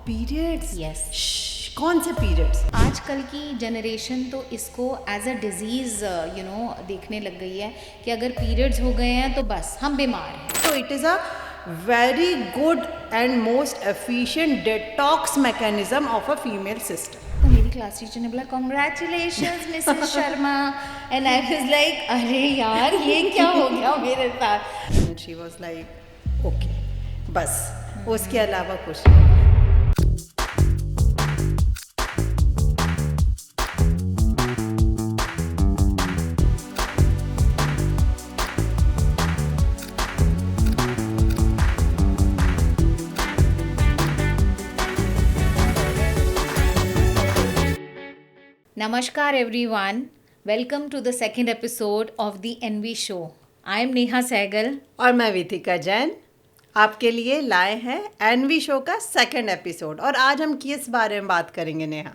Periods? Yes. कौन से periods? आजकल की जनरेशन तो इसको एज अ डिजीज़ देखने लग गई है कि अगर पीरियड्स हो गए हैं तो बस हम बीमार हैं। So it is a very good and most efficient detox mechanism of a female system. तो मेरी क्लास टीचर ने बोला congratulations Mrs Sharma, and I was like अरे यार ये क्या हो गया मेरे साथ। And she was like, okay, बस उसके अलावा कुछ नहीं। Namaskar everyone, welcome to the second episode of the NV show. I am Neha Sehgal. और मैं विथिका जैन आपके लिए लाए हैं एनवी शो का सेकंड एपिसोड। और आज हम किस बारे में बात करेंगे नेहा?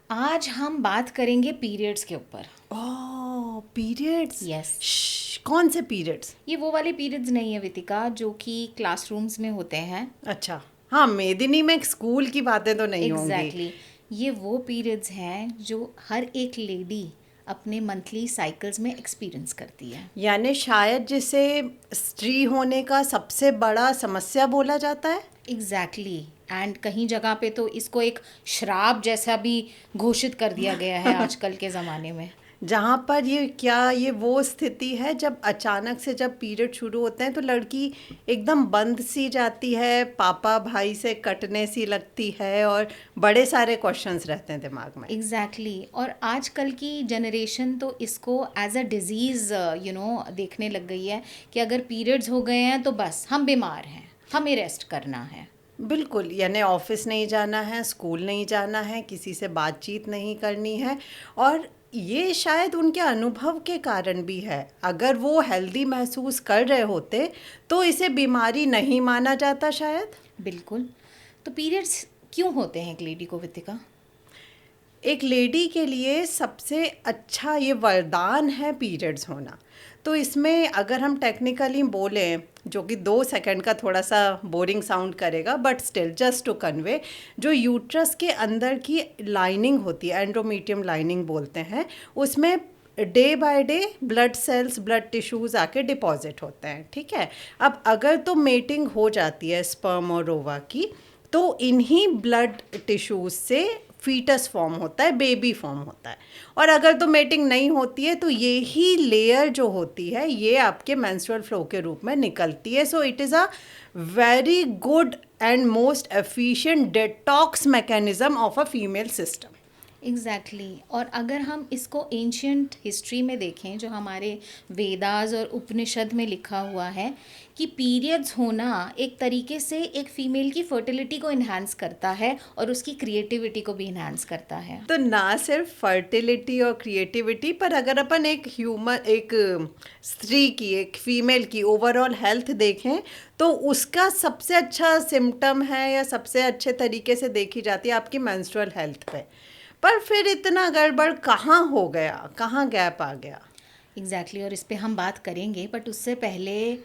आज हम बात करेंगे पीरियड्स के ऊपर। ओह पीरियड्स। Yes. कौन से पीरियड्स? ये वो वाले पीरियड्स नहीं है वितिका जो कि क्लासरूम्स में होते हैं। अच्छा हाँ, मेदिनी में स्कूल की बातें तो नहीं होंगी। एग्जैक्टली ये वो पीरियड्स हैं जो हर एक लेडी अपने मंथली साइकिल्स में एक्सपीरियंस करती है। यानी शायद जिसे स्त्री होने का सबसे बड़ा समस्या बोला जाता है। एग्जैक्टली एंड कहीं जगह पे तो इसको एक श्राप जैसा भी घोषित कर दिया गया है आजकल के ज़माने में। जहाँ पर ये वो स्थिति है जब अचानक से जब पीरियड शुरू होते हैं तो लड़की एकदम बंद सी जाती है, पापा भाई से कटने सी लगती है और बड़े सारे क्वेश्चंस रहते हैं दिमाग में। एग्जैक्टली और आजकल की जनरेशन तो इसको एज अ डिजीज़ देखने लग गई है कि अगर पीरियड्स हो गए हैं तो बस हम बीमार हैं, हमें रेस्ट करना है। बिल्कुल, यानी ऑफिस नहीं जाना है, स्कूल नहीं जाना है, किसी से बातचीत नहीं करनी है। और ये शायद उनके अनुभव के कारण भी है। अगर वो हेल्दी महसूस कर रहे होते तो इसे बीमारी नहीं माना जाता शायद। बिल्कुल। तो पीरियड्स क्यों होते हैं एक लेडी को वितिका? एक लेडी के लिए सबसे अच्छा ये वरदान है पीरियड्स होना। तो इसमें अगर हम टेक्निकली बोलें, जो कि 2 सेकंड का थोड़ा सा बोरिंग साउंड करेगा, but still just to convey, जो यूट्रस के अंदर की लाइनिंग होती है, एंड्रोमीट्रियम लाइनिंग बोलते हैं, उसमें day by day blood cells, blood tissues आके डिपॉजिट होते हैं। ठीक है, अब अगर तो मेटिंग हो जाती है स्पर्म और ओवा की, तो इन्हीं ब्लड टिश्यूज़ से फीटस फॉर्म होता है, बेबी फॉर्म होता है। और अगर तो मेटिंग नहीं होती है तो ये ही लेयर जो होती है ये आपके मेंस्ट्रुअल फ्लो के रूप में निकलती है। So it is a very good and most efficient detox mechanism of a female system. Exactly और अगर हम इसको एंशियंट हिस्ट्री में देखें, जो हमारे वेदास और उपनिषद में लिखा हुआ है कि पीरियड्स होना एक तरीके से एक फीमेल की फर्टिलिटी को इन्हांस करता है और उसकी क्रिएटिविटी को भी इन्हांस करता है। तो ना सिर्फ फर्टिलिटी और क्रिएटिविटी पर, अगर अपन एक स्त्री की, एक फीमेल की ओवरऑल हेल्थ देखें तो उसका सबसे अच्छा सिम्टम है या सबसे अच्छे तरीके से देखी जाती है आपकी मेंस्ट्रुअल हेल्थ पे। पर फिर इतना गड़बड़ कहाँ हो गया, कहाँ गैप आ गया? एग्जैक्टली और इस पे हम बात करेंगे, बट उससे पहले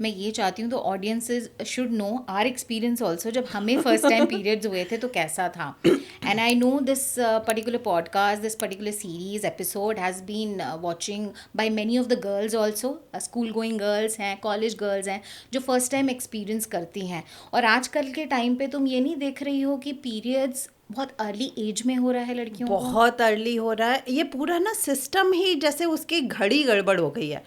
मैं ये चाहती हूँ तो audiences should know our experience also. जब हमें फर्स्ट टाइम पीरियड्स हुए थे तो कैसा था। And I know this particular podcast, this particular series episode has been watching by many of the girls also. School going girls हैं, college girls हैं जो फर्स्ट टाइम एक्सपीरियंस करती हैं। और आजकल के टाइम पे तुम ये नहीं देख रही हो कि पीरियड्स बहुत अर्ली एज में हो रहा है लड़कियों को। बहुत अर्ली हो रहा है। ये पूरा ना सिस्टम ही जैसे उसकी घड़ी गड़बड़ हो गई है।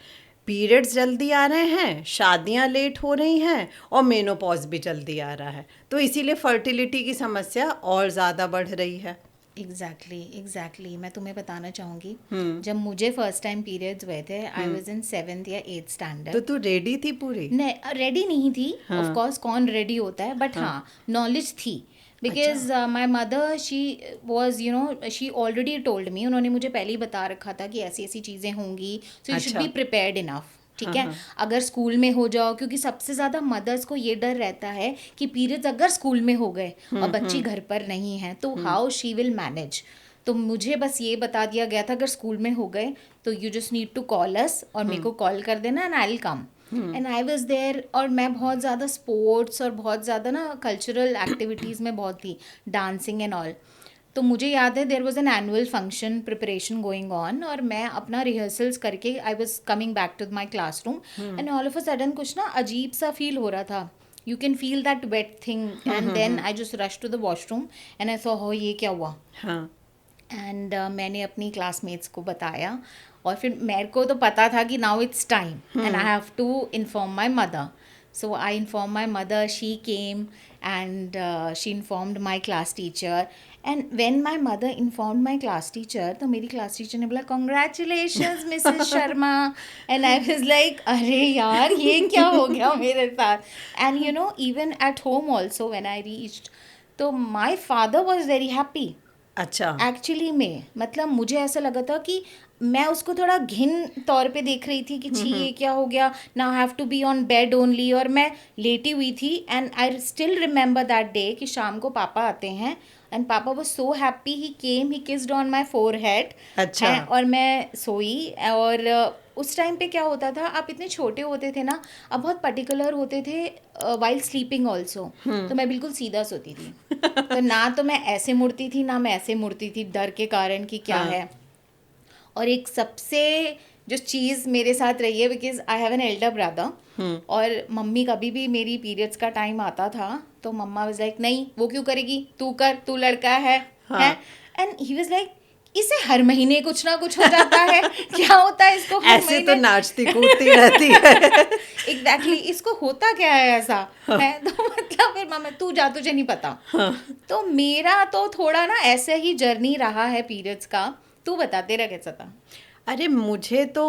पीरियड्स जल्दी आ रहे हैं, शादियां लेट हो रही हैं और मेनोपॉज भी जल्दी आ रहा है। तो इसीलिए फर्टिलिटी की समस्या और ज़्यादा बढ़ रही है। एग्जैक्टली मैं तुम्हें बताना चाहूँगी, जब मुझे फर्स्ट टाइम पीरियड्स हुए थे आई वाज इन 7th या 8th स्टैंडर्ड। तो तू रेडी थी पूरी? नहीं, रेडी नहीं थी ऑफ कोर्स, कौन रेडी होता है, बट हाँ नॉलेज थी। Because my mother she was she already told me, उन्होंने मुझे पहले ही बता रखा था कि ऐसी ऐसी चीज़ें होंगी, so you should be prepared enough. ठीक है, अगर स्कूल में हो जाओ, क्योंकि सबसे ज़्यादा मदर्स को ये डर रहता है कि पीरियड्स अगर स्कूल में हो गए और बच्ची घर पर नहीं है तो हाउ शी विल मैनेज। तो मुझे बस ये बता दिया गया था अगर स्कूल में हो गए तो you just need to call us और मेरे को कॉल कर देना and I will come. And I was there, और मैं बहुत ज़्यादा स्पोर्ट्स और बहुत ज़्यादा ना कल्चरल एक्टिविटीज़ में बहुत थी, डांसिंग एंड ऑल। तो मुझे याद है there was an annual function preparation going on, और मैं अपना रिहर्सल्स करके I was coming back to my classroom, and all of a sudden कुछ ना अजीब सा फील हो रहा था। You can feel that wet thing, and then I just rush to the washroom and I saw हो ये क्या हुआ। हाँ एंड मैंने अपनी क्लासमेट्स को बताया, और फिर मेरे को तो पता था कि now it's time and I have to inform my mother. So I informed my mother, she came, and she informed my class teacher. And when my mother informed my class teacher, तो मेरी class teacher ने बोला congratulations Mrs. Sharma. And I was like अरे यार ये क्या हो गया मेरे साथ. And you know, even at home also when I reached, तो my father was very happy. अच्छा एक्चुअली में मतलब मुझे ऐसा लगा था कि मैं उसको थोड़ा घिन तौर पे देख रही थी कि छी ये क्या हो गया, now have to be on bed only, और मैं लेटी हुई थी. And I still remember that day कि शाम को पापा आते हैं, एंड पापा was so happy, he came, he kissed on my forehead. अच्छा और मैं सोई. और उस टाइम पे क्या होता था, आप इतने छोटे होते थे ना, आप बहुत पर्टिकुलर होते थे वाइल स्लीपिंग ऑल्सो. तो मैं बिल्कुल सीधा सोती थी. तो ना तो मैं ऐसे मुड़ती थी ना मैं ऐसे मुड़ती थी, डर के कारण कि क्या है. और एक सबसे जो चीज़ मेरे साथ रही है, because I have an elder brother, और मम्मी कभी भी मेरी पीरियड्स का टाइम आता था तो मम्मा वाज लाइक नहीं वो क्यों करेगी, तू कर, तू लड़का है. एंड ही वाज लाइक इसे हर महीने कुछ ना कुछ हो जाता है. क्या होता है इसको हर ऐसे महीने? तो नाचती कूदती रहती है. एग्जैक्टली इसको होता क्या है ऐसा है. तो मतलब फिर मम्मा तू जा, तुझे नहीं पता. तो मेरा तो थोड़ा ना ऐसे ही जर्नी रहा है पीरियड्स का. तू बता तेरा कैसा था. अरे मुझे तो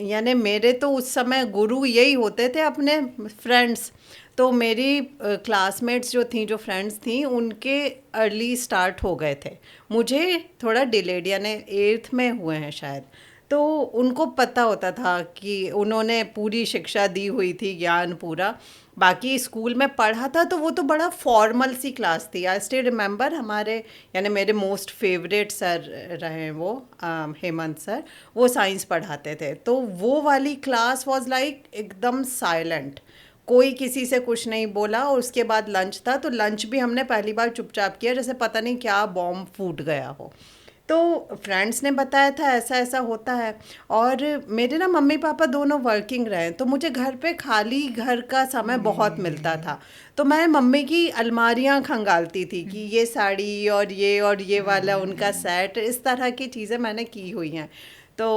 यानी मेरे तो उस समय गुरु यही होते थे अपने फ्रेंड्स. तो मेरी क्लासमेट्स जो थी, जो फ्रेंड्स थी, उनके अर्ली स्टार्ट हो गए थे, मुझे थोड़ा डिलेड यानी 8th में हुए हैं शायद. तो उनको पता होता था कि उन्होंने पूरी शिक्षा दी हुई थी, ज्ञान पूरा. बाकी स्कूल में पढ़ा था तो वो तो बड़ा फॉर्मल सी क्लास थी. आई स्टिल रिमेंबर हमारे यानी मेरे मोस्ट फेवरेट सर रहे वो हेमंत सर, वो साइंस पढ़ाते थे. तो वो वाली क्लास वाज लाइक एकदम साइलेंट, कोई किसी से कुछ नहीं बोला. और उसके बाद लंच था, तो लंच भी हमने पहली बार चुपचाप किया, जैसे पता नहीं क्या बॉम्ब फूट गया हो. तो फ्रेंड्स ने बताया था ऐसा ऐसा होता है. और मेरे ना मम्मी पापा दोनों वर्किंग रहे, तो मुझे घर पे खाली घर का समय बहुत मिलता था. तो मैं मम्मी की अलमारियां खंगालती थी कि ये साड़ी और ये वाला उनका सेट, इस तरह की चीज़ें मैंने की हुई हैं. तो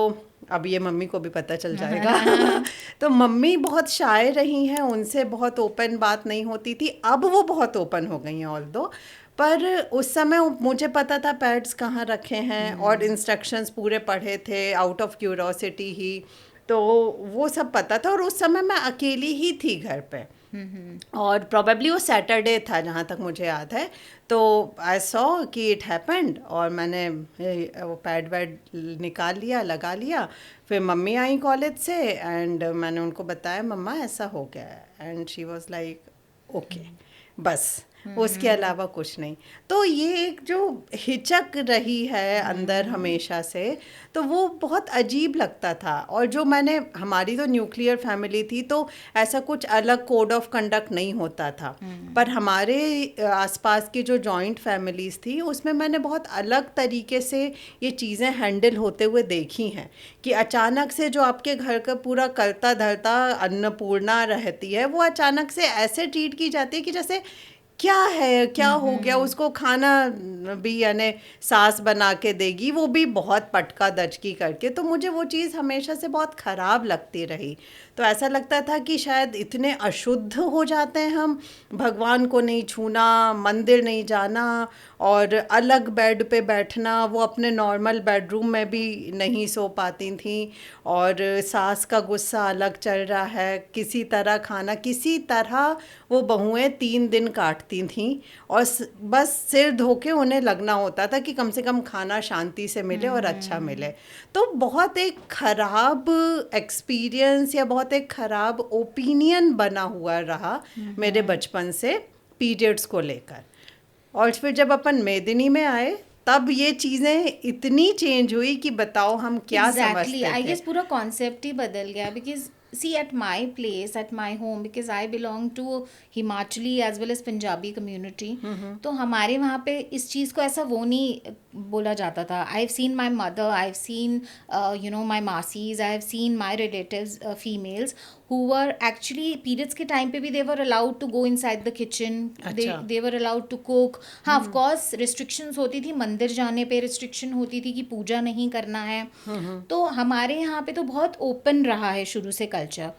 अब ये मम्मी को भी पता चल जाएगा. तो मम्मी बहुत शाय रही हैं, उनसे बहुत ओपन बात नहीं होती थी. अब वो बहुत ओपन हो गई हैं ऑल दो, पर उस समय मुझे पता था पैड्स कहाँ रखे हैं, और इंस्ट्रक्शंस पूरे पढ़े थे आउट ऑफ क्यूरोसिटी ही. तो वो सब पता था, और उस समय मैं अकेली ही थी घर पे. और प्रोबेबली वो सैटरडे था जहाँ तक मुझे याद है. तो आई सॉ कि इट हैपेंड, और मैंने वो पैड वैड निकाल लिया, लगा लिया. फिर मम्मी आई कॉलेज से, एंड मैंने उनको बताया मम्मा ऐसा हो गया है. And she was like okay, बस उसके अलावा कुछ नहीं. तो ये एक जो हिचक रही है अंदर हमेशा से, तो वो बहुत अजीब लगता था. और जो मैंने, हमारी तो न्यूक्लियर फैमिली थी, तो ऐसा कुछ अलग कोड ऑफ कंडक्ट नहीं होता था. पर हमारे आसपास की जो जॉइंट फैमिलीज़ थी, उसमें मैंने बहुत अलग तरीके से ये चीज़ें हैंडल होते हुए देखी हैं. कि अचानक से जो आपके घर का पूरा करता धरता अन्नपूर्णा रहती है, वो अचानक से ऐसे ट्रीट की जाती है कि जैसे क्या है, क्या हो गया. उसको खाना भी यानी सास बना के देगी, वो भी बहुत पटका दचकी करके. तो मुझे वो चीज़ हमेशा से बहुत ख़राब लगती रही. तो ऐसा लगता था कि शायद इतने अशुद्ध हो जाते हैं हम, भगवान को नहीं छूना, मंदिर नहीं जाना, और अलग बेड पे बैठना. वो अपने नॉर्मल बेडरूम में भी नहीं सो पाती थी, और सास का गुस्सा अलग चल रहा है. किसी तरह खाना, किसी तरह वो बहुएं 3 दिन काटती थीं, और बस सिर धो के उन्हें लगना होता था कि कम से कम खाना शांति से मिले और अच्छा मिले. तो बहुत एक ख़राब एक्सपीरियंस या बहुत एक ख़राब ओपिनियन बना हुआ रहा मेरे बचपन से पीरियड्स को लेकर. और फिर जब अपन मेदिनी में आए, तब ये चीज़ें इतनी चेंज हुई कि बताओ हम क्या समझते थे. आई गेस पूरा कॉन्सेप्ट ही बदल गया. Because see at my place, at my home, because I belong to Himachali as well as Punjabi community. तो हमारे वहाँ पे इस चीज़ को ऐसा वो नहीं बोला जाता था. I've seen my mother, I've seen my masses, I've seen my relatives, females who were actually periods के time पे भी they were allowed to go inside the kitchen. they were allowed to cook. हाँ, of course restrictions होती थी, मंदिर जाने पे restriction होती थी कि पूजा नहीं करना है. तो हमारे यहाँ पे तो बहुत ओपन रहा है शुरू से कल्चर.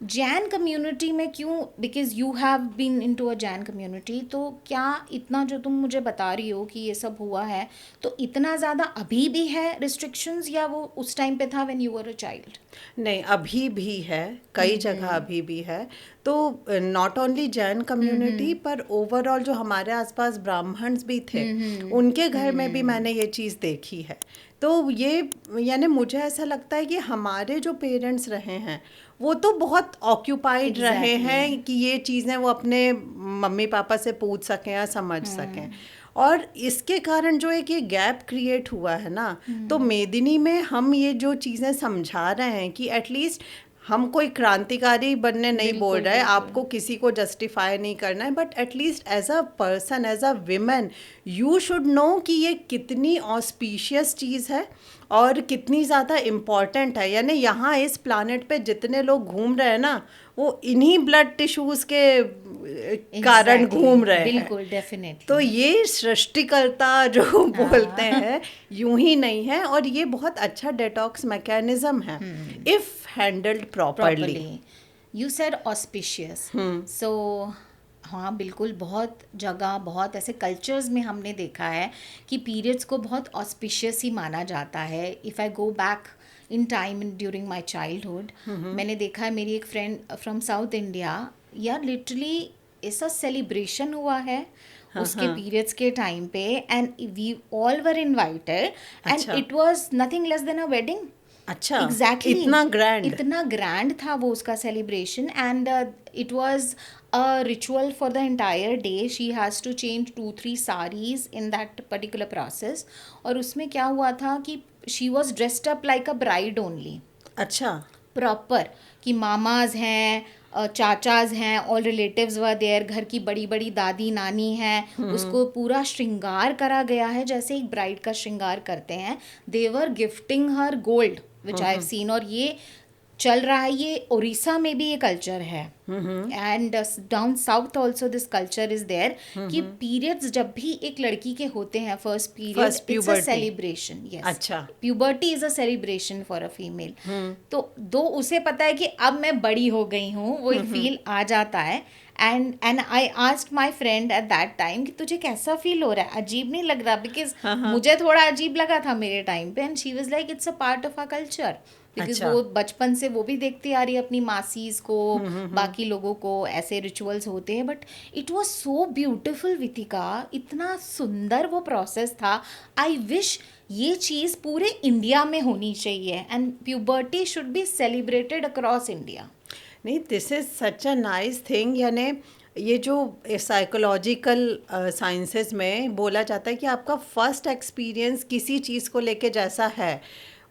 जैन कम्युनिटी में क्यों? Because you have been into a Jain community. तो क्या इतना जो तुम मुझे बता रही हो कि ये सब हुआ है, तो इतना ज़्यादा अभी भी है रिस्ट्रिक्शंस, या वो उस टाइम पे था when you were a child? नहीं, अभी भी है, कई जगह अभी भी है. तो नॉट ओनली जैन कम्युनिटी पर ओवरऑल जो हमारे आसपास ब्राह्मण्स भी थे, उनके घर में भी मैंने ये चीज़ देखी है. तो ये यानी मुझे ऐसा लगता है कि हमारे जो पेरेंट्स रहे हैं वो तो बहुत ऑक्यूपाइड रहे हैं कि ये चीज़ें वो अपने मम्मी पापा से पूछ सकें या समझ सकें. और इसके कारण जो एक ये गैप क्रिएट हुआ है ना, तो मेदिनी में हम ये जो चीज़ें समझा रहे हैं कि एटलीस्ट हम कोई क्रांतिकारी बनने नहीं बोल रहे हैं, आपको किसी को जस्टिफाई नहीं करना है, but at least as a person, as a women, you should know कि ये कितनी ऑस्पिशियस चीज़ है और कितनी ज़्यादा इम्पॉर्टेंट है. यानी यहाँ इस प्लानट पे जितने लोग घूम रहे हैं ना, वो इन्हीं ब्लड टिश्यूज़ के कारण घूम रहे हैं. बिल्कुल, डेफिनेटली. तो ये सृष्टिकर्ता जो बोलते हैं यूं ही नहीं है, और ये बहुत अच्छा डेटॉक्स मैकेनिज्म है if handled properly. You said auspicious. So हाँ, बिल्कुल. बहुत जगह, बहुत ऐसे कल्चर्स में हमने देखा है कि पीरियड्स को बहुत ऑस्पिशियस ही माना जाता है. If I go back in time during my childhood, मैंने देखा है मेरी एक फ्रेंड फ्रॉम साउथ इंडिया, या लिटरली ऐसा सेलिब्रेशन हुआ है उसके पीरियड्स के टाइम पे, and we all were invited, and it was nothing less than a wedding. अच्छा, एग्जैक्टली, इतना ग्रैंड था वो उसका celebration. And it was a ritual for the entire day. She has to change 2-3 saris in that particular process. और उसमें क्या हुआ था कि she was dressed up like a bride only. अच्छा, प्रॉपर कि मामाज हैं, चाचाज हैं, ऑल रिलेटिव्स वर देयर, घर की बड़ी बड़ी दादी नानी हैं, उसको पूरा श्रृंगार करा गया है जैसे एक ब्राइड का श्रृंगार करते हैं. They were gifting her gold, which I have seen. और ये चल रहा है, ये उड़ीसा में भी ये कल्चर है, and down south also this culture is there कि पीरियड्स जब भी एक लड़की के होते हैं, first period, it's a celebration. Yes, अच्छा, puberty is a celebration for a female. तो दो उसे पता है कि अब मैं बड़ी हो गई हूँ, वो एक फील आ जाता है. And I asked my friend at that time कि तुझे कैसा फील हो रहा है, अजीब नहीं लग रहा? बिकॉज मुझे थोड़ा अजीब लगा था मेरे टाइम पे, and she was like it's a part of our culture. Because वो बचपन से वो भी देखती आ रही है अपनी मासीज को, बाकी लोगों को, ऐसे रिचुअल्स होते हैं. But it was so beautiful Vitika, इतना सुंदर वो प्रोसेस था. आई विश ये चीज़ पूरे इंडिया में होनी चाहिए, and puberty should be celebrated across India. नहीं, this is such a nice thing. यानी ये जो साइकोलॉजिकल साइंसेस में बोला जाता है कि आपका फर्स्ट एक्सपीरियंस किसी चीज़ को लेके जैसा है,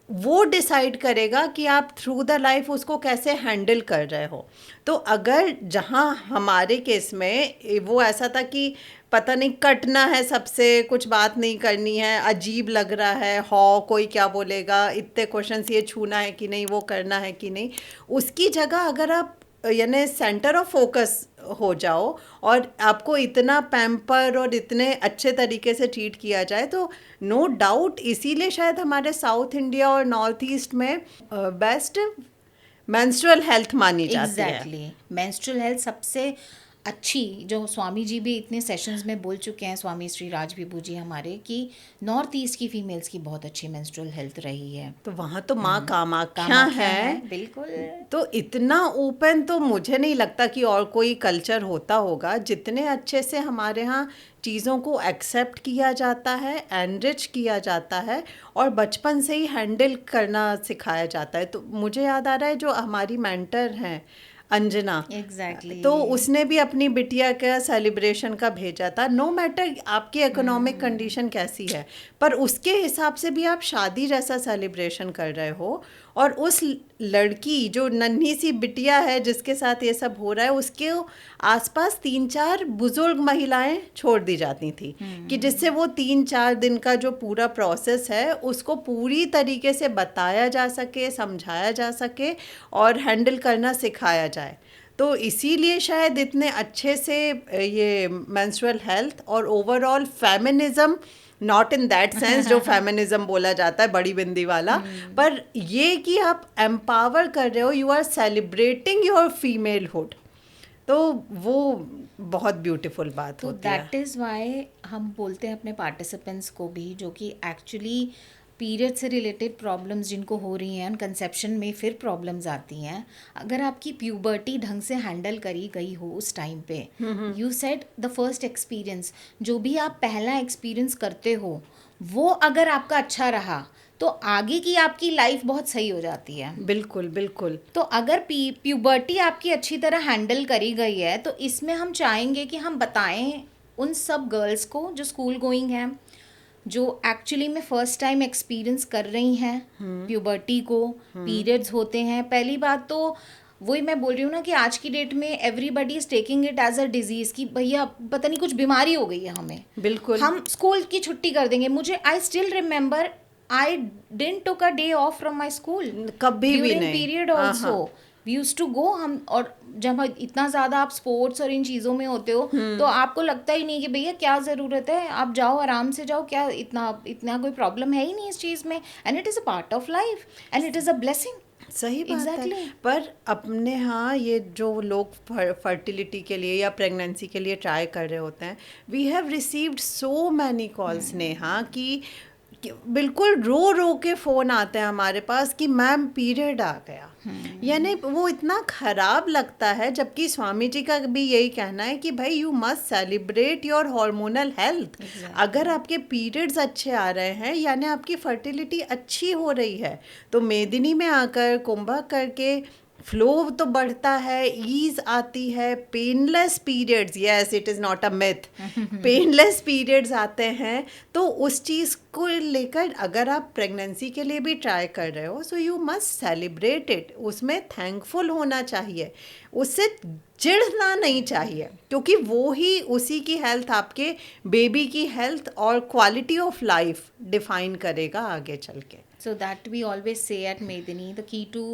वो डिसाइड करेगा कि आप थ्रू द लाइफ उसको कैसे हैंडल कर रहे हो. तो अगर जहाँ हमारे केस में वो ऐसा था कि पता नहीं कटना है सबसे, कुछ बात नहीं करनी है, अजीब लग रहा है, कोई क्या बोलेगा, इतने क्वेश्चंस, ये छूना है कि नहीं, वो करना है कि नहीं, उसकी जगह अगर आप यानी सेंटर ऑफ फोकस हो जाओ और आपको इतना पैम्पर और इतने अच्छे तरीके से ट्रीट किया जाए, तो नो डाउट इसीलिए शायद हमारे साउथ इंडिया और नॉर्थ ईस्ट में बेस्ट मेंस्ट्रुअल हेल्थ मानी जाती है. एग्जैक्टली, मेंस्ट्रुअल हेल्थ सबसे अच्छी, जो स्वामी जी भी इतने सेशंस में बोल चुके हैं, स्वामी श्री राज विभू जी हमारे, कि नॉर्थ ईस्ट की फीमेल्स की बहुत अच्छी मेंस्ट्रुअल हेल्थ रही है. तो वहाँ तो माँ कामाख्या है. बिल्कुल. तो इतना ओपन तो मुझे नहीं लगता कि और कोई कल्चर होता होगा जितने अच्छे से हमारे यहाँ चीज़ों को एक्सेप्ट किया जाता है, एनरिच किया जाता है और बचपन से ही हैंडल करना सिखाया जाता है. तो मुझे याद आ रहा है जो हमारी मेंटर हैं अंजना, एग्जैक्टली, तो उसने भी अपनी बिटिया का सेलिब्रेशन का भेजा था. नो मैटर आपकी इकोनॉमिक कंडीशन कैसी है, पर उसके हिसाब से भी आप शादी जैसा सेलिब्रेशन कर रहे हो और उस लड़की जो नन्ही सी बिटिया है जिसके साथ ये सब हो रहा है, उसके आसपास 3-4 बुजुर्ग महिलाएं छोड़ दी जाती थी कि जिससे वो 3-4 दिन का जो पूरा प्रोसेस है उसको पूरी तरीके से बताया जा सके, समझाया जा सके और हैंडल करना सिखाया जाए। तो इसीलिए शायद इतने अच्छे से ये मेंस्ट्रुअल हेल्थ और overall feminism, not in that sense जो फेमिनिज्म बोला जाता है बड़ी बिंदी वाला, पर ये कि आप एम्पावर कर रहे हो, यू आर सेलिब्रेटिंग योर फीमेलहुड, तो वो बहुत ब्यूटीफुल बात तो होती है। दैट इज़ वाई हम बोलते हैं अपने पार्टिसिपेंट्स को भी, जो कि एक्चुअली पीरियड से रिलेटेड प्रॉब्लम्स जिनको हो रही हैं, कंसेप्शन में फिर प्रॉब्लम्स आती हैं, अगर आपकी प्यूबर्टी ढंग से हैंडल करी गई हो उस टाइम पे, you said the first experience, जो भी आप पहला एक्सपीरियंस करते हो वो अगर आपका अच्छा रहा तो आगे की आपकी लाइफ बहुत सही हो जाती है। बिल्कुल बिल्कुल। तो अगर प्यूबर्टी आपकी अच्छी तरह हैंडल करी गई है तो इसमें हम चाहेंगे कि हम बताएं उन सब गर्ल्स को जो स्कूल गोइंग हैं, जो एक्चुअली में फर्स्ट टाइम एक्सपीरियंस कर रही हैं प्यूबर्टी को, पीरियड्स होते हैं। पहली बात तो वही मैं बोल रही हूँ ना कि आज की डेट में everybody is taking it as a disease कि भैया पता नहीं कुछ बीमारी हो गई है हमें, बिल्कुल। हम स्कूल की छुट्टी कर देंगे। मुझे I still remember I didn't took a day off from my school कभी भी नहीं। Period also we used to go. हम और जब इतना ज़्यादा आप स्पोर्ट्स और इन चीज़ों में होते हो तो आपको लगता ही नहीं कि भैया क्या ज़रूरत है, आप जाओ आराम से जाओ, क्या इतना इतना कोई प्रॉब्लम है ही नहीं इस चीज़ में, and it is a part of life and it is a blessing. सही बात Exactly. है। पर अपने यहाँ ये जो लोग फर्टिलिटी के लिए या प्रेगनेंसी के लिए ट्राई कर रहे होते हैं, we have received so many calls Neha कि बिल्कुल रो रो के फ़ोन आते हैं हमारे पास कि मैम पीरियड आ गया। यानी वो इतना ख़राब लगता है, जबकि स्वामी जी का भी यही कहना है कि भाई you must celebrate your hormonal health. अगर आपके पीरियड्स अच्छे आ रहे हैं यानी आपकी फर्टिलिटी अच्छी हो रही है, तो मेदिनी में आकर कुंभक करके फ्लो तो बढ़ता है, ईज आती है, painless periods, yes it is not a myth, painless periods आते हैं। तो उस चीज़ को लेकर अगर आप प्रेगनेंसी के लिए भी ट्राई कर रहे हो, so you must celebrate it, उसमें थैंकफुल होना चाहिए, उससे चिढ़ना नहीं चाहिए, क्योंकि वो ही उसी की हेल्थ, आपके बेबी की हेल्थ और क्वालिटी ऑफ लाइफ डिफाइन करेगा आगे चल के। So that we always say at Medini, the key to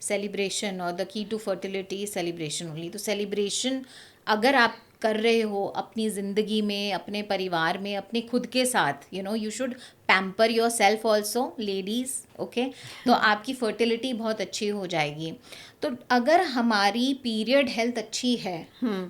celebration or the key to fertility is celebration only. तो celebration अगर आप कर रहे हो अपनी ज़िंदगी में, अपने परिवार में, अपने खुद के साथ, you know you should pamper your self also ladies, okay, तो आपकी फर्टिलिटी बहुत अच्छी हो जाएगी। तो अगर हमारी पीरियड हेल्थ अच्छी है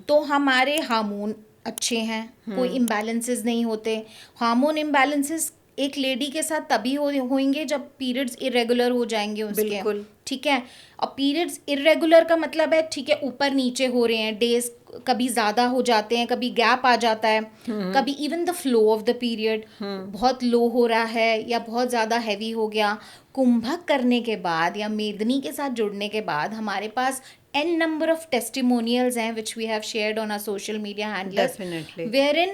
तो हमारे हार्मोन अच्छे हैं, कोई इम्बैलेंसेस नहीं होते। हार्मोन इम्बैलेंसेस एक लेडी के साथ तभी होंगे जब पीरियड्स इरेगुलर हो जाएंगे उसके, बिल्कुल। ठीक है। और पीरियड्स इरेगुलर का मतलब है, ठीक है, ऊपर नीचे हो रहे हैं, डेज कभी ज़्यादा हो जाते हैं, कभी गैप आ जाता है, कभी even the flow of the period बहुत लो हो रहा है या बहुत ज़्यादा हैवी हो गया। कुंभक करने के बाद या मेदनी के साथ जुड़ने के बाद हमारे पास n number of testimonials हैं which we have shared on our social media handles, Definitely. wherein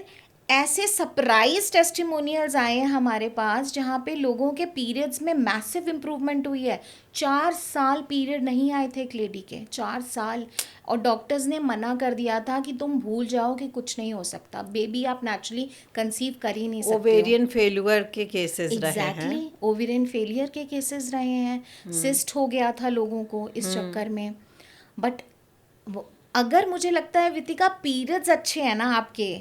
ऐसे सरप्राइज टेस्टिमोनियल्स आए हैं हमारे पास जहाँ पे लोगों के पीरियड्स में मैसिव इम्प्रूवमेंट हुई है। 4 साल पीरियड नहीं आए थे एक लेडी के, 4 साल, और डॉक्टर्स ने मना कर दिया था कि तुम भूल जाओ कि कुछ नहीं हो सकता, बेबी आप नेचुरली कंसीव कर ही नहीं सकते। ओवेरियन फेल्यूर के केसेस रहे हैं। एग्जैक्टली, ओवेरियन फेलियर के केसेस रहे हैं, सिस्ट हो गया था लोगों को इस चक्कर में। बट अगर मुझे लगता है वितिका पीरियड्स अच्छे हैं ना आपके,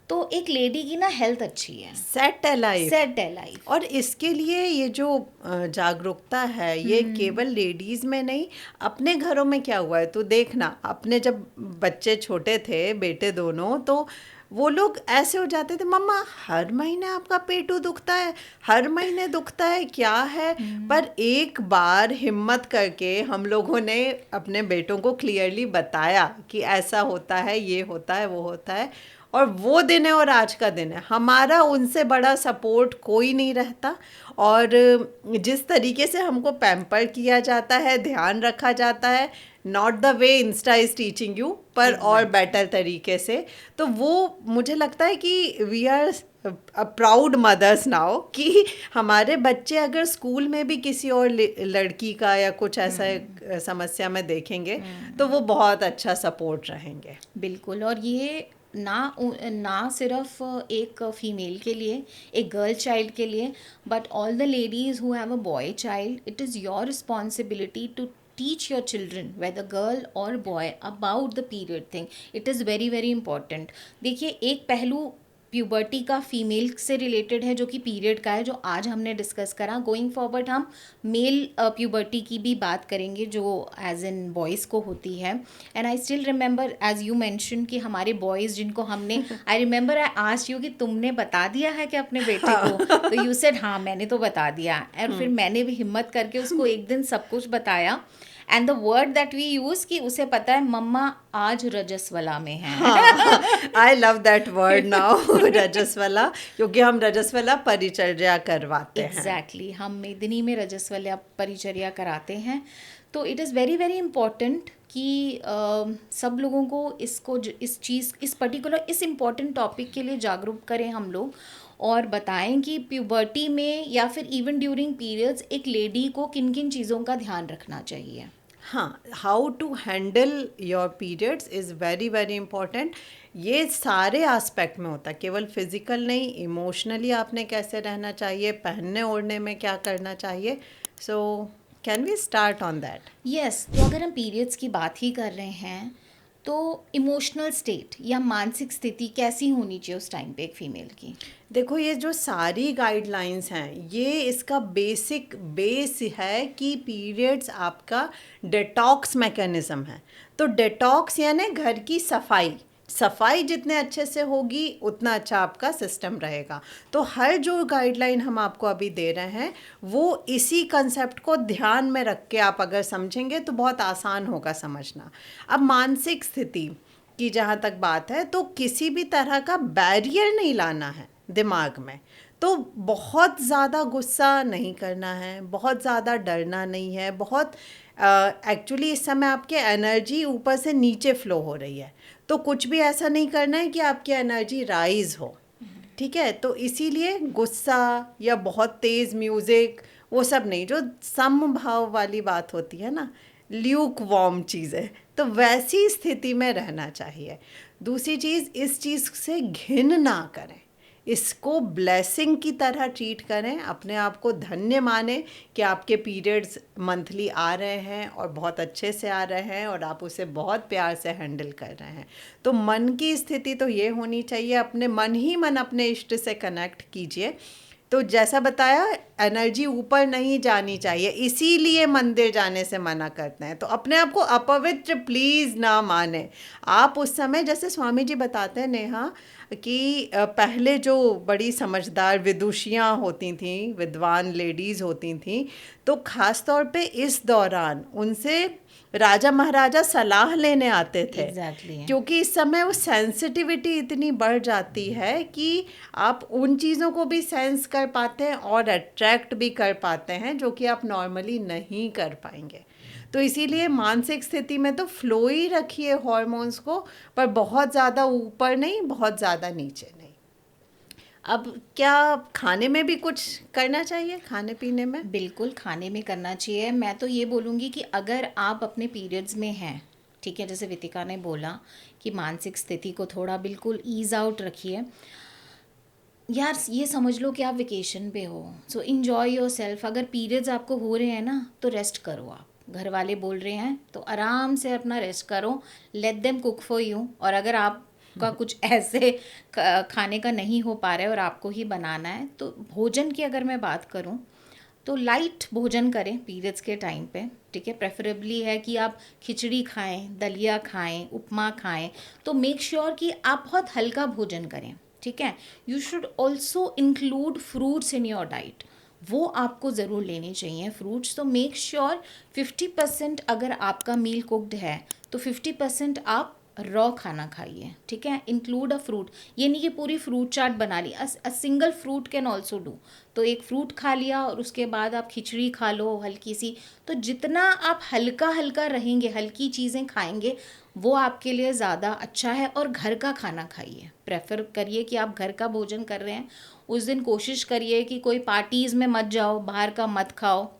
तो एक लेडी की ना हेल्थ अच्छी है, सेट है लाइफ, सेट है लाइफ। और इसके लिए ये जो जागरूकता है ये केवल लेडीज में नहीं, अपने घरों में क्या हुआ है तो देखना। अपने जब बच्चे छोटे थे, बेटे दोनों, तो वो लोग ऐसे हो जाते थे, मम्मा हर महीने आपका पेटू दुखता है, हर महीने दुखता है, क्या है। पर एक बार हिम्मत करके हम लोगों ने अपने बेटों को क्लियरली बताया कि ऐसा होता है, ये होता है, वो होता है, और वो दिन है और आज का दिन है। हमारा उनसे बड़ा सपोर्ट कोई नहीं रहता, और जिस तरीके से हमको पैम्पर किया जाता है, ध्यान रखा जाता है, not the way Insta is teaching you, पर और बेटर तरीके से, तो वो मुझे लगता है कि we are proud mothers now कि हमारे बच्चे अगर स्कूल में भी किसी और लड़की का या कुछ ऐसा समस्या में देखेंगे तो वो बहुत अच्छा सपोर्ट रहेंगे। बिल्कुल। और ये ना सिर्फ एक फीमेल के लिए, एक गर्ल चाइल्ड के लिए, but all the ladies who have a boy child, it is your responsibility to teach your children, whether girl or boy, about the period thing. It is very very important. देखिए, एक पहलू puberty का female से related है जो कि period का है, जो आज हमने डिस्कस करा। गोइंग फॉरवर्ड हम मेल प्यूबर्टी की भी बात करेंगे जो एज इन बॉयज़ को होती है। And I still remember as you mention कि हमारे बॉयज़ जिनको हमने, I remember I asked you कि तुमने बता दिया है कि अपने बेटे को, तो यू सेड हाँ मैंने तो बता दिया। और फिर मैंने भी हिम्मत करके उसको एक दिन सब कुछ बताया। And the word that we use कि उसे पता है मम्मा आज रजस्वला में है। I love that word now, रजस्वला, क्योंककि हम रजस्वला परिचर्या करवाते हैं। एग्जैक्टली, हम मेदिनी में रजस्वला परिचर्या कराते हैं। तो it is very very important कि सब लोगों को इस पर्टिकुलर इस इम्पॉर्टेंट टॉपिक के लिए जागरूक करें हम लोग, और बताएं कि प्यूबर्टी में या फिर इवन ड्यूरिंग पीरियड्स एक लेडी को किन किन चीज़ों का ध्यान रखना चाहिए। हाँ, how to handle your periods is very very important. ये सारे एस्पेक्ट में होता है, केवल फिजिकल नहीं, इमोशनली आपने कैसे रहना चाहिए, पहनने ओढ़ने में क्या करना चाहिए। So can we start on that? Yes, तो अगर हम पीरियड्स की बात ही कर रहे हैं तो इमोशनल स्टेट या मानसिक स्थिति कैसी होनी चाहिए उस टाइम पे एक फीमेल की? देखो, ये जो सारी गाइडलाइंस हैं ये इसका बेसिक बेस है कि पीरियड्स आपका डिटॉक्स मैकेनिज्म है। तो डिटॉक्स यानी घर की सफाई जितने अच्छे से होगी उतना अच्छा आपका सिस्टम रहेगा। तो हर जो गाइडलाइन हम आपको अभी दे रहे हैं वो इसी कंसेप्ट को ध्यान में रख के आप अगर समझेंगे तो बहुत आसान होगा समझना। अब मानसिक स्थिति की जहाँ तक बात है तो किसी भी तरह का बैरियर नहीं लाना है दिमाग में। तो बहुत ज़्यादा गुस्सा नहीं करना है, बहुत ज़्यादा डरना नहीं है, बहुत एक्चुअली इस समय आपकी एनर्जी ऊपर से नीचे फ्लो हो रही है, तो कुछ भी ऐसा नहीं करना है कि आपकी एनर्जी राइज हो, ठीक है। तो इसीलिए गुस्सा या बहुत तेज़ म्यूज़िक वो सब नहीं, जो समभाव वाली बात होती है ना, ल्यूक वार्म चीज़ें, तो वैसी स्थिति में रहना चाहिए। दूसरी चीज़, इस चीज़ से घिन ना करें, इसको ब्लेसिंग की तरह ट्रीट करें, अपने आप को धन्य माने कि आपके पीरियड्स मंथली आ रहे हैं और बहुत अच्छे से आ रहे हैं और आप उसे बहुत प्यार से हैंडल कर रहे हैं। तो मन की स्थिति तो ये होनी चाहिए, अपने मन ही मन अपने इष्ट से कनेक्ट कीजिए। तो जैसा बताया, एनर्जी ऊपर नहीं जानी चाहिए, इसीलिए मंदिर जाने से मना करते हैं। तो अपने आप को अपवित्र प्लीज़ ना माने आप उस समय। जैसे स्वामी जी बताते हैं नेहा कि पहले जो बड़ी समझदार विदुषियाँ होती थीं, विद्वान लेडीज़ होती थीं, तो ख़ास तौर पे इस दौरान उनसे राजा महाराजा सलाह लेने आते थे। Exactly. क्योंकि इस समय वो सेंसिटिविटी इतनी बढ़ जाती है कि आप उन चीज़ों को भी सेंस कर पाते हैं और अट्रैक्ट भी कर पाते हैं जो कि आप नॉर्मली नहीं कर पाएंगे। तो इसीलिए मानसिक स्थिति में तो फ्लो ही रखिए हॉर्मोन्स को, पर बहुत ज़्यादा ऊपर नहीं, बहुत ज़्यादा नीचे नहीं। अब क्या खाने में भी कुछ करना चाहिए, खाने पीने में? बिल्कुल, खाने में करना चाहिए। मैं तो ये बोलूँगी कि अगर आप अपने पीरियड्स में हैं, ठीक है, जैसे वितिका ने बोला कि मानसिक स्थिति को थोड़ा बिल्कुल ईज आउट रखिए। यार ये समझ लो कि आप वेकेशन पे हो, सो इन्जॉय योर सेल्फ। अगर पीरियड्स आपको हो रहे हैं ना तो रेस्ट करो। आप घर वाले बोल रहे हैं तो आराम से अपना रेस्ट करो, let them cook for you. और अगर आप का कुछ ऐसे खाने का नहीं हो पा रहा है और आपको ही बनाना है, तो भोजन की अगर मैं बात करूं तो लाइट भोजन करें पीरियड्स के टाइम पे, ठीक है। प्रेफरेबली है कि आप खिचड़ी खाएं, दलिया खाएं, उपमा खाएं। तो मेक श्योर कि आप बहुत हल्का भोजन करें, ठीक है। You should also include fruits in your diet, वो आपको ज़रूर लेने चाहिए फ्रूट्स। तो मेक श्योर 50% अगर आपका मील कुकड है तो 50% आप रॉ खाना खाइए, ठीक है, इंक्लूड अ फ्रूट। ये नहीं कि पूरी फ्रूट चाट बना ली, a single fruit can also do. तो एक फ्रूट खा लिया और उसके बाद आप खिचड़ी खा लो हल्की सी। तो जितना आप हल्का हल्का रहेंगे, हल्की चीज़ें खाएंगे, वो आपके लिए ज़्यादा अच्छा है। और घर का खाना खाइए, प्रेफर करिए कि आप घर का भोजन कर रहे हैं। उस दिन कोशिश करिए कि कोई पार्टीज़ में मत जाओ, बाहर का मत खाओ।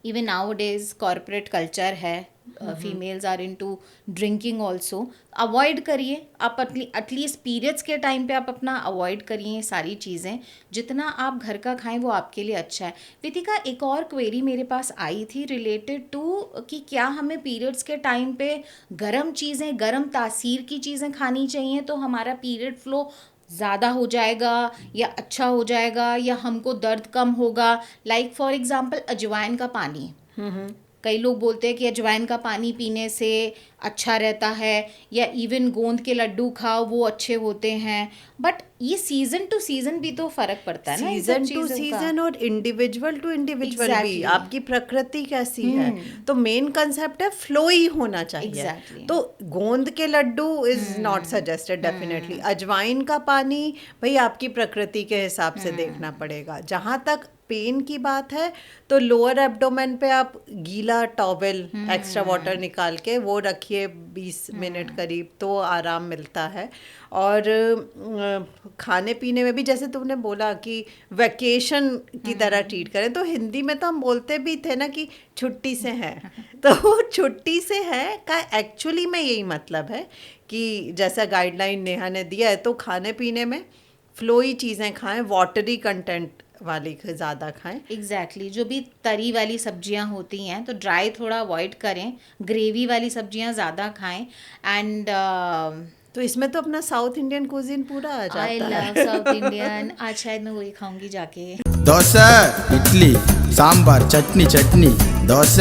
Even nowadays corporate culture है, females are into drinking also, avoid करिए। आप एटलीस्ट पीरियड्स के टाइम पे आप अपना अवॉइड करिए ये सारी चीज़ें। जितना आप घर का खाएं वो आपके लिए अच्छा है। वितिका, एक और क्वेरी मेरे पास आई थी रिलेटेड टू कि क्या हमें पीरियड्स के टाइम पे गर्म चीज़ें, गर्म तासीर की चीज़ें खानी चाहिए तो हमारा पीरियड फ्लो ज़्यादा हो जाएगा या अच्छा हो जाएगा या हमको दर्द कम होगा। लाइक फॉर एग्जांपल अजवाइन का पानी, कई लोग बोलते हैं कि अजवाइन का पानी पीने से अच्छा रहता है, या इवन गोंद के लड्डू खाओ वो अच्छे होते हैं। बट ये सीजन टू सीजन भी तो फर्क पड़ता है ना इन सब सीजन टू चीज़ों का। सीजन और इंडिविजुअल टू इंडिविजुअल भी, Exactly. आपकी प्रकृति कैसी है। तो मेन कंसेप्ट है फ्लो ही होना चाहिए। Exactly. तो गोंद के लड्डू इज नॉट सजेस्टेड डेफिनेटली। अजवाइन का पानी भाई आपकी प्रकृति के हिसाब से देखना पड़ेगा। जहाँ तक पेन की बात है तो लोअर एब्डोमेन पे आप गीला टॉवेल एक्स्ट्रा वाटर निकाल के वो रखिए 20 मिनट करीब, तो आराम मिलता है। और खाने पीने में भी जैसे तुमने बोला कि वैकेशन की तरह ट्रीट करें, तो हिंदी में तो हम बोलते भी थे ना कि छुट्टी से है। तो छुट्टी से है का एक्चुअली में यही मतलब है कि जैसा गाइडलाइन नेहा ने दिया है, तो खाने पीने में फ्लोई चीज़ें खाएं, वाटरी कंटेंट वाली ज़्यादा खाएं। एग्जैक्टली जो भी तरी वाली सब्जियां होती हैं तो ड्राई थोड़ा अवॉइड करें, ग्रेवी वाली सब्जियां ज़्यादा खाएं। एंड तो इसमें तो अपना साउथ इंडियन कुजीन पूरा आ आई जाता है। Love south Indian. आज शायद मैं वही खाऊंगी जाके। దోశ ఇడ్లీ సాంబార్ చట్నీ చట్నీ దోశ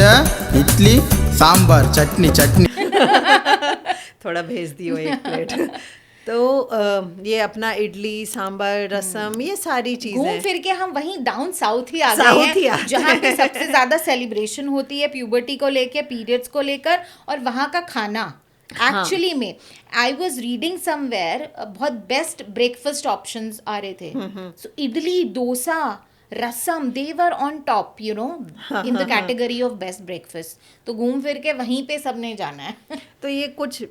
ఇడ్లీ సాంబార్ చట్నీ చట్నీ थोड़ा भेज दियो एक प्लेट। तो ये अपना इडली सांबर रसम ये सारी घूम चीज़ें फिर के हम वहीं डाउन साउथ ही आ गए साउथ ही आ हैं, जहाँ पे सबसे ज्यादा सेलिब्रेशन होती है प्यूबर्टी को लेकर, पीरियड्स को लेकर, और वहाँ का खाना। एक्चुअली में आई वॉज रीडिंग समवेयर बहुत बेस्ट ब्रेकफास्ट ऑप्शंस आ रहे थे। So idli, dosa, rasam, they were on top, you know, in the category of best breakfast. तो घूम फिर के वहीं पे सबने जाना है। तो ये कुछ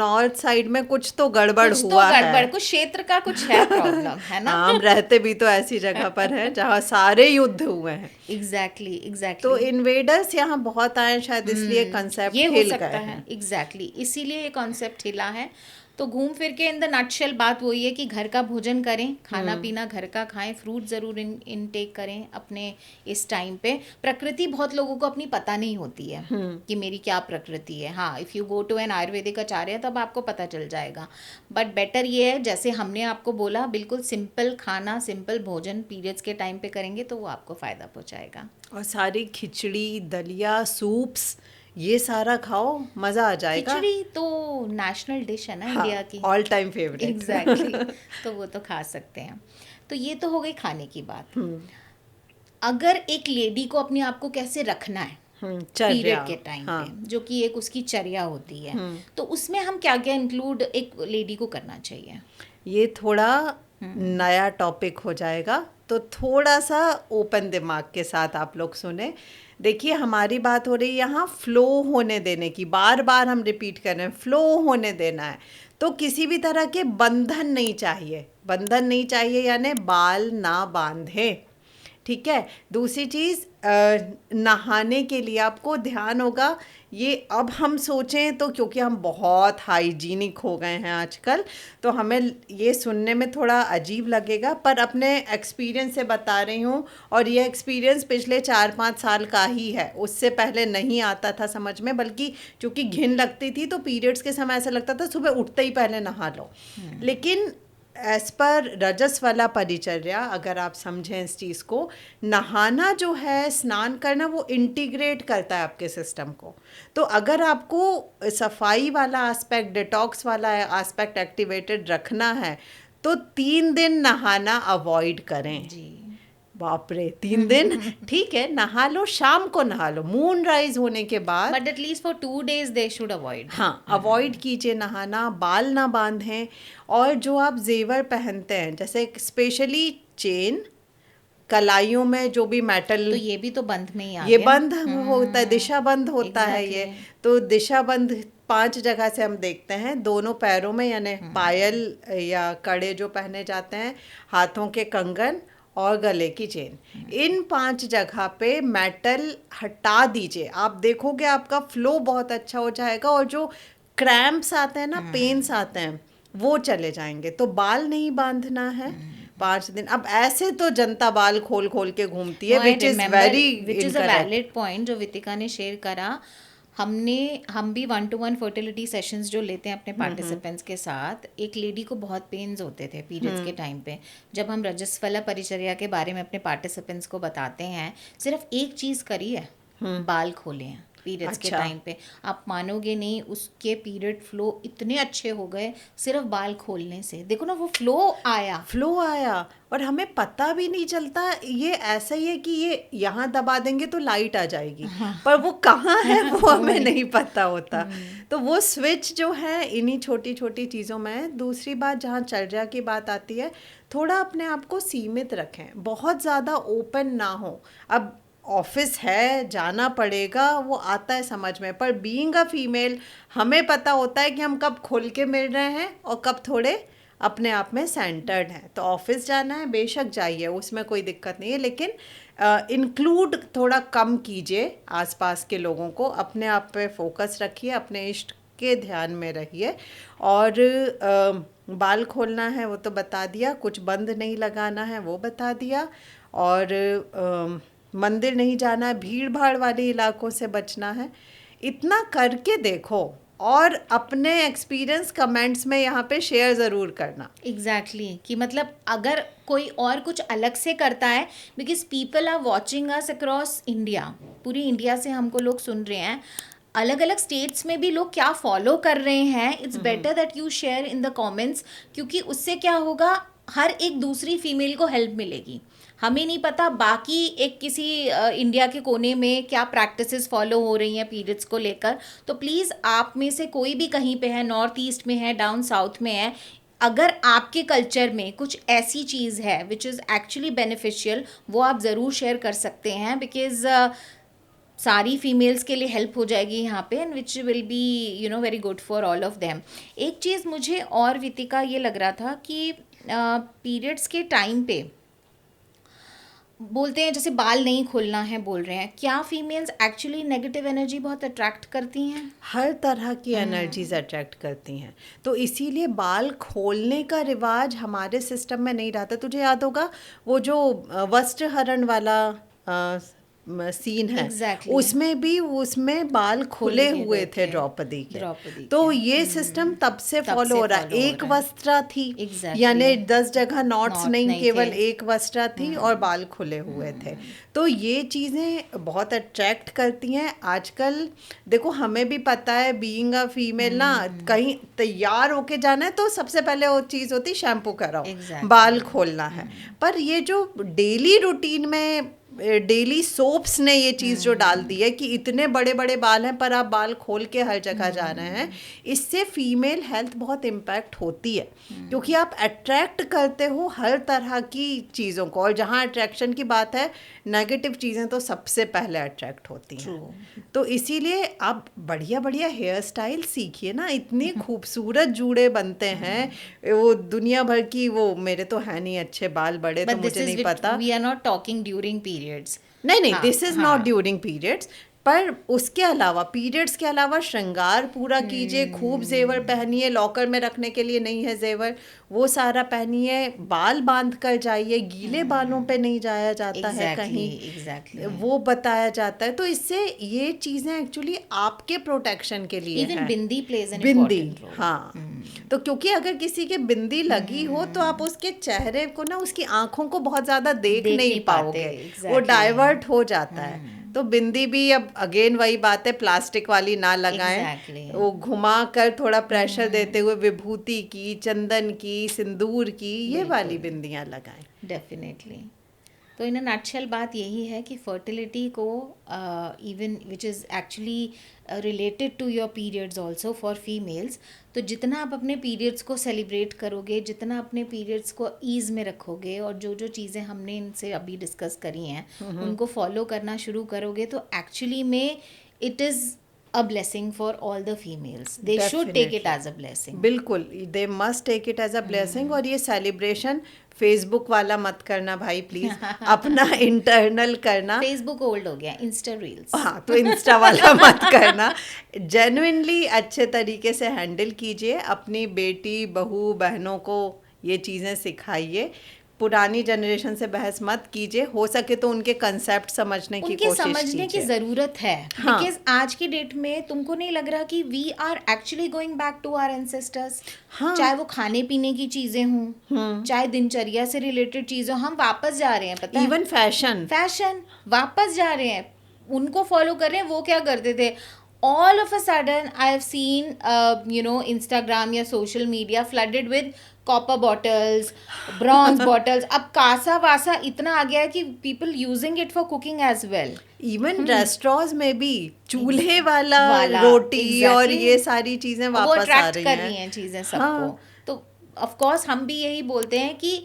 नॉर्थ साइड में कुछ तो गड़बड़ कुछ तो हुआ गड़बड़, है। कुछ क्षेत्र का कुछ है प्रॉब्लम, है ना। हम रहते भी तो ऐसी जगह पर हैं जहाँ सारे युद्ध हुए हैं। एग्जैक्टली तो एग्जैक्टली इन्वेडर्स यहाँ बहुत आए, शायद इसलिए कंसेप्ट ये हो हिल सकता गए है। हैं। एग्जैक्टली इसीलिए ये कॉन्सेप्ट हिला है। तो घूम फिर के इन द नटशेल बात वही है कि घर का भोजन करें, खाना पीना घर का खाएं, फ्रूट ज़रूर इनटेक करें अपने इस टाइम पे। प्रकृति बहुत लोगों को अपनी पता नहीं होती है कि मेरी क्या प्रकृति है। हाँ, if you go to an Ayurvedic acharya तब आपको पता चल जाएगा। बट बेटर ये है, जैसे हमने आपको बोला, बिल्कुल सिंपल खाना, सिंपल भोजन पीरियड्स के टाइम पे करेंगे तो वो आपको फ़ायदा पहुँचाएगा। और सारी खिचड़ी, दलिया, सूप्स ये सारा खाओ, मज़ा आ जाएगा। खिचड़ी तो नेशनल डिश है ना इंडिया की। All time favourite. एग्जैक्टली तो वो तो खा सकते हैं। तो ये तो हो गई खाने की बात। अगर एक लेडी को अपने आप को कैसे रखना है चर्या, पीरियड के टाइम हाँ। पे, जो कि एक उसकी चर्या होती है, तो उसमें हम क्या क्या इंक्लूड एक लेडी को करना चाहिए? ये थोड़ा नया टॉपिक हो जाएगा, तो थोड़ा सा ओपन दिमाग के साथ आप लोग सुने। देखिए, हमारी बात हो रही है यहाँ फ्लो होने देने की, बार बार हम रिपीट कर रहे हैं, फ्लो होने देना है। तो किसी भी तरह के बंधन नहीं चाहिए, बंधन नहीं चाहिए यानी बाल ना बांधे, ठीक है। दूसरी चीज़, नहाने के लिए आपको ध्यान होगा, ये अब हम सोचें तो क्योंकि हम बहुत हाइजीनिक हो गए हैं आजकल, तो हमें ये सुनने में थोड़ा अजीब लगेगा, पर अपने एक्सपीरियंस से बता रही हूँ। और ये एक्सपीरियंस पिछले 4-5 साल का ही है, उससे पहले नहीं आता था समझ में, बल्कि चूँकि घिन लगती थी तो पीरियड्स के समय ऐसा लगता था सुबह उठते ही पहले नहा लो। लेकिन एज पर रजस वाला परिचर्या, अगर आप समझें इस चीज़ को, नहाना जो है, स्नान करना, वो इंटीग्रेट करता है आपके सिस्टम को। तो अगर आपको सफाई वाला एस्पेक्ट, डिटॉक्स वाला एस्पेक्ट एक्टिवेटेड रखना है तो 3 दिन नहाना अवॉइड करें जी। बाप रे 3 दिन ठीक है, नहा लो, शाम को नहा लो मून राइज होने के बाद। But at least for 2 days they should avoid. हाँ, अवॉइड कीजिए नहाना, बाल ना बांधें। और जो आप जेवर पहनते हैं जैसे स्पेशली चेन, कलाइयों में जो भी मेटल, तो ये भी तो बंद में ही आ ये गया। बंद होता है, दिशा बंद होता है ये। Exactly. तो दिशा बंद 5 जगह से हम देखते हैं, दोनों पैरों में यानी पायल या कड़े जो पहने जाते हैं, हाथों के कंगन और गले की चेन, इन 5 जगह पे मेटल हटा दीजिए। आप देखोगे आपका फ्लो बहुत अच्छा हो जाएगा और जो क्रैम्प्स आते हैं ना, पेन्स आते हैं, वो चले जाएंगे। तो बाल नहीं बांधना है 5 दिन। अब ऐसे तो जनता बाल खोल खोल के घूमती है, which is very incorrect. Valid point जो वितिका ने शेयर करा। हम भी 1-to-1 फर्टिलिटी सेशंस जो लेते हैं अपने पार्टिसिपेंट्स के साथ, एक लेडी को बहुत पेन्स होते थे पीरियड्स के टाइम पे। जब हम रजस्वला परिचर्या के बारे में अपने पार्टिसिपेंट्स को बताते हैं, सिर्फ एक चीज़ करी है, बाल खोले हैं पीरियड्स के अच्छा। टाइम पे। आप मानोगे नहीं, उसके पीरियड फ्लो इतने अच्छे हो गए सिर्फ बाल खोलने से। देखो ना, वो फ्लो आया और हमें पता भी नहीं चलता। ये ऐसा ही है कि ये यहाँ दबा देंगे तो लाइट आ जाएगी, पर वो कहाँ है वो हमें नहीं पता होता। तो वो स्विच जो है इन्हीं छोटी छोटी चीज़ों में है। दूसरी बात, जहाँ चर्चा की बात आती है, थोड़ा अपने आप को सीमित रखें, बहुत ज़्यादा ओपन ना हो। अब ऑफिस है, जाना पड़ेगा, वो आता है समझ में, पर बीइंग अ फीमेल हमें पता होता है कि हम कब खुल के मिल रहे हैं और कब थोड़े अपने आप में सेंटर्ड हैं। तो ऑफिस जाना है, बेशक जाइए, उसमें कोई दिक्कत नहीं है, लेकिन इंक्लूड थोड़ा कम कीजिए आसपास के लोगों को। अपने आप पे फोकस रखिए, अपने इष्ट के ध्यान में रहिए। और बाल खोलना है वो तो बता दिया, कुछ बंद नहीं लगाना है वो बता दिया, और मंदिर नहीं जाना है, भीड़ भाड़ वाले इलाकों से बचना है। इतना करके देखो और अपने एक्सपीरियंस कमेंट्स में यहाँ पे शेयर ज़रूर करना। एग्जैक्टली कि मतलब अगर कोई और कुछ अलग से करता है, because people are watching us across India, पूरी इंडिया से हमको लोग सुन रहे हैं, अलग अलग स्टेट्स में भी लोग क्या फॉलो कर रहे हैं। It's better that you share in the comments, क्योंकि उससे क्या होगा, हर एक दूसरी फीमेल को हेल्प मिलेगी। हमें नहीं पता बाकी एक किसी इंडिया के कोने में क्या प्रैक्टिसेस फॉलो हो रही हैं पीरियड्स को लेकर। तो प्लीज़ आप में से कोई भी कहीं पे है, नॉर्थ ईस्ट में है, डाउन साउथ में है, अगर आपके कल्चर में कुछ ऐसी चीज़ है विच इज़ एक्चुअली बेनिफिशियल, वो आप ज़रूर शेयर कर सकते हैं, बिकॉज सारी फीमेल्स के लिए हेल्प हो जाएगी यहाँ पे, and which will be very good for all of them. एक चीज़ मुझे और वितिका ये लग रहा था कि पीरियड्स के टाइम पे बोलते हैं जैसे बाल नहीं खोलना है बोल रहे हैं, क्या फीमेल्स एक्चुअली नेगेटिव एनर्जी बहुत अट्रैक्ट करती हैं? हर तरह की एनर्जीज अट्रैक्ट करती हैं, तो इसीलिए बाल खोलने का रिवाज हमारे सिस्टम में नहीं रहता। तुझे याद होगा वो जो वस्त्र हरण वाला सीन है, Exactly. उसमें बाल खुले हुए थे द्रौपदी के। तो ये सिस्टम तब से फॉलो हो रहा है। एक वस्त्रा थी, Exactly. यानी 10 जगह नॉट्स Knot नहीं, नहीं केवल थे। एक वस्त्रा थी और बाल खुले हुए थे। तो ये चीज़ें बहुत अट्रैक्ट करती हैं। आजकल देखो, हमें भी पता है, बीइंग अ फीमेल ना, कहीं तैयार होके जाना है तो सबसे पहले वो चीज़ होती शैम्पू कराओ, Exactly. बाल खोलना है। पर ये जो डेली रूटीन में डेली सोप्स ने ये चीज़ जो डाल दी है कि इतने बड़े बड़े बाल हैं पर आप बाल खोल के हर जगह जा रहे हैं, इससे फीमेल हेल्थ बहुत इम्पैक्ट होती है, क्योंकि आप अट्रैक्ट करते हो हर तरह की चीज़ों को। और जहाँ अट्रैक्शन की बात है, नेगेटिव चीज़ें तो सबसे पहले अट्रैक्ट होती हैं। तो इसीलिए आप बढ़िया बढ़िया हेयर स्टाइल सीखिए ना, इतने खूबसूरत जूड़े बनते हैं। वो दुनिया भर की, वो मेरे तो है नहीं अच्छे बाल बड़े, तो मुझे नहीं पता। We are not talking during periods. नहीं, this is not during periods. पर उसके अलावा, पीरियड्स के अलावा श्रृंगार पूरा कीजिए, खूब जेवर पहनिए, लॉकर में रखने के लिए नहीं है जेवर, वो सारा पहनिए, बाल बांध कर जाइए, गीले बालों पे नहीं जाया जाता है कहीं, वो बताया जाता है। तो इससे ये चीज़ें एक्चुअली आपके प्रोटेक्शन के लिए even bindi plays an bindi, important role. हाँ। तो क्योंकि अगर किसी के बिंदी लगी हो तो आप उसके चेहरे को ना, उसकी आंखों को बहुत ज़्यादा देख नहीं पाओगे, वो डाइवर्ट हो जाता है। तो बिंदी भी, अब अगेन वही बात है, प्लास्टिक वाली ना लगाएं, वो घुमा कर थोड़ा प्रेशर देते हुए विभूति की, चंदन की, सिंदूर की, ये वाली बिंदियां लगाएं। डेफिनेटली। तो इन अ नटशेल बात यही है कि फर्टिलिटी को even which is actually related to your periods also for females, तो जितना आप अपने पीरियड्स को सेलिब्रेट करोगे, जितना अपने पीरियड्स को ईज़ में रखोगे और जो जो चीज़ें हमने इनसे अभी डिस्कस करी हैं उनको फॉलो करना शुरू करोगे, तो एक्चुअली में it is a blessing for all the females. They should take it as a blessing. बिल्कुल, they must take it as a blessing. और ये सेलिब्रेशन फेसबुक वाला मत करना भाई प्लीज, अपना इंटरनल करना। फेसबुक ओल्ड हो गया, इंस्टा रील्स। हाँ, तो इंस्टा वाला मत करना। जेन्युइनली अच्छे तरीके से हैंडल कीजिए, अपनी बेटी बहू बहनों को ये चीज़ें सिखाइए। पुरानी जनरेशन से बहस मत कीजिए, हो सके तो उनके कंसेप्ट समझने की कोशिश कीजिए। समझने की ज़रूरत है, हाँ। बिकॉज आज की डेट में तुमको नहीं लग रहा कि we are actually going back to our ancestors. हाँ। चाहे वो खाने पीने की चीज़ें हों, चाहे दिनचर्या से रिलेटेड चीज़ें, हम वापस जा रहे हैं, पता है? इवन फैशन वापस जा रहे हैं, उनको फॉलो कर रहे हैं। वो क्या करते थे, all of a sudden I have seen Instagram या social media flooded with copper bottles, bronze bottles. अब कासा वासा इतना आ गया है कि people using it for cooking as well. Even restaurants में भी चूल्हे वाला रोटी और ये सारी चीजें वापस आ रही कर रही हैं चीजें सबको। तो ऑफ कोर्स हम भी यही बोलते हैं कि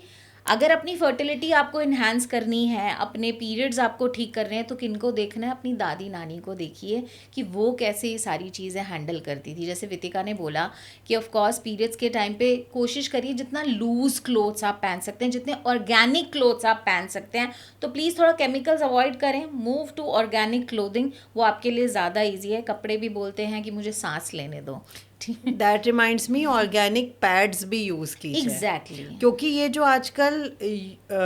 अगर अपनी फर्टिलिटी आपको इन्हांस करनी है, अपने पीरियड्स आपको ठीक करने हैं, तो किनको देखना है, अपनी दादी नानी को देखिए कि वो कैसे ये सारी चीज़ें हैंडल करती थी। जैसे वितिका ने बोला कि ऑफ कोर्स पीरियड्स के टाइम पे कोशिश करिए जितना लूज क्लोथ्स आप पहन सकते हैं, जितने ऑर्गेनिक क्लोथ्स आप पहन सकते हैं, तो प्लीज़ थोड़ा केमिकल्स अवॉइड करें, मूव टू ऑर्गेनिक क्लोथिंग। वो आपके लिए ज़्यादा ईजी है। कपड़े भी बोलते हैं कि मुझे सांस लेने दो। That reminds me, organic pads भी यूज़ कीजिए। एग्जैक्टली। क्योंकि ये जो आजकल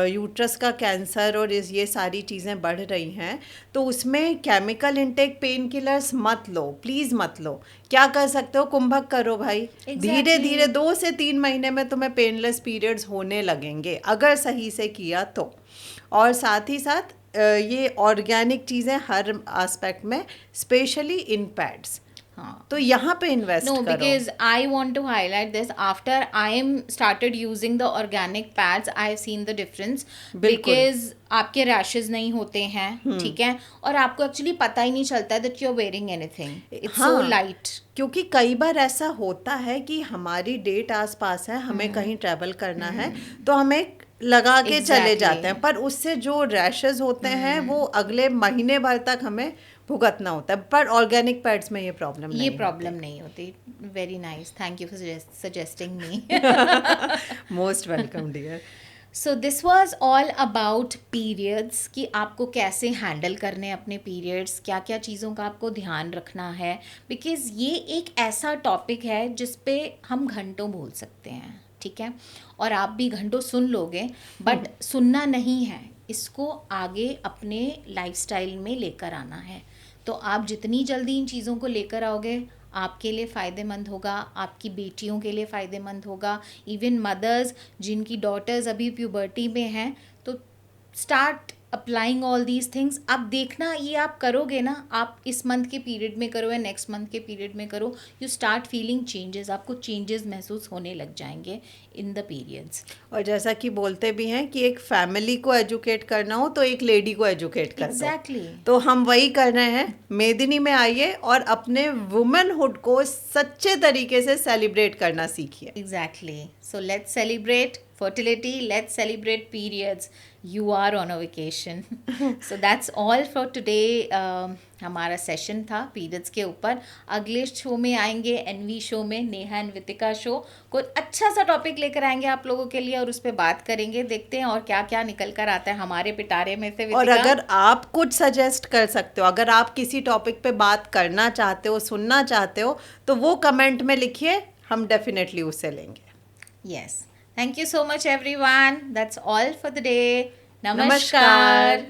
यूट्रस का कैंसर और ये सारी चीज़ें बढ़ रही हैं, तो उसमें केमिकल इनटेक पेन किलर्स मत लो, प्लीज़ मत लो। क्या कर सकते हो, कुंभक करो भाई। धीरे धीरे 2 से 3 महीने में तुम्हें पेनलेस पीरियड्स होने लगेंगे, अगर सही से किया तो। और साथ ही साथ ये ऑर्गेनिक चीज़ें हर एस्पेक्ट में, स्पेशली इन पैड्स, तो यहाँ पे इन्वेस्ट करो। because I want to highlight this. After I am started using the organic pads, I have seen the difference. Because आपके रैशेज नहीं होते हैं, ठीक है, और आपको एक्चुअली पता ही नहीं चलता है that you're wearing anything. It's so light. क्योंकि कई बार ऐसा होता है कि हमारी डेट आसपास है, हमें कहीं ट्रैवल करना है, तो हमें लगा के चले जाते हैं, पर उससे जो रैशेज होते हैं वो अगले महीने भर तक हमें भुगतना होता है। पर ऑर्गेनिक पैड्स में ये प्रॉब्लम नहीं होती। Very nice, thank you for suggesting me. Most welcome dear. So this was all about periods, कि आपको कैसे हैंडल करने अपने पीरियड्स, क्या क्या चीज़ों का आपको ध्यान रखना है। बिकॉज़ ये एक ऐसा टॉपिक है जिस पे हम घंटों बोल सकते हैं, ठीक है, और आप भी घंटों सुन लोगे, बट सुनना नहीं है, इसको आगे अपने लाइफस्टाइल में लेकर आना है। तो आप जितनी जल्दी इन चीज़ों को लेकर आओगे, आपके लिए फ़ायदेमंद होगा, आपकी बेटियों के लिए फ़ायदेमंद होगा। इवन मदर्स जिनकी डॉटर्स अभी प्यूबर्टी में हैं, तो start applying all these things. अब देखना, ये आप करोगे ना, आप इस मंथ के पीरियड में करो या नेक्स्ट मंथ के पीरियड में करो, यू स्टार्ट फीलिंग चेंजेस, आपको चेंजेस महसूस होने लग जाएंगे इन द पीरियड्स। और जैसा कि बोलते भी हैं कि एक फैमिली को एजुकेट करना हो तो एक लेडी को एजुकेट कर Exactly. तो हम वही कर रहे हैं। मेदिनी में आइए और अपने वुमेनहुड को सच्चे तरीके से सेलिब्रेट करना सीखिए। Exactly. So let's celebrate fertility, let's celebrate periods. You are on a vacation. So that's all for today. हमारा सेशन था पीरियड्स के ऊपर। अगले शो में आएंगे, एनवी शो में, नेहा एंड वितिका शो, कोई अच्छा सा टॉपिक लेकर आएंगे आप लोगों के लिए और उस पर बात करेंगे। देखते हैं और क्या क्या निकल कर आता है हमारे पिटारे में से। और अगर आप कुछ सजेस्ट कर सकते हो, अगर आप किसी टॉपिक पे बात करना चाहते हो, सुनना चाहते हो, तो वो कमेंट में लिखिए, हम डेफिनेटली उससे लेंगे। Yes. Thank you so much everyone. That's all for the day. Namaskar.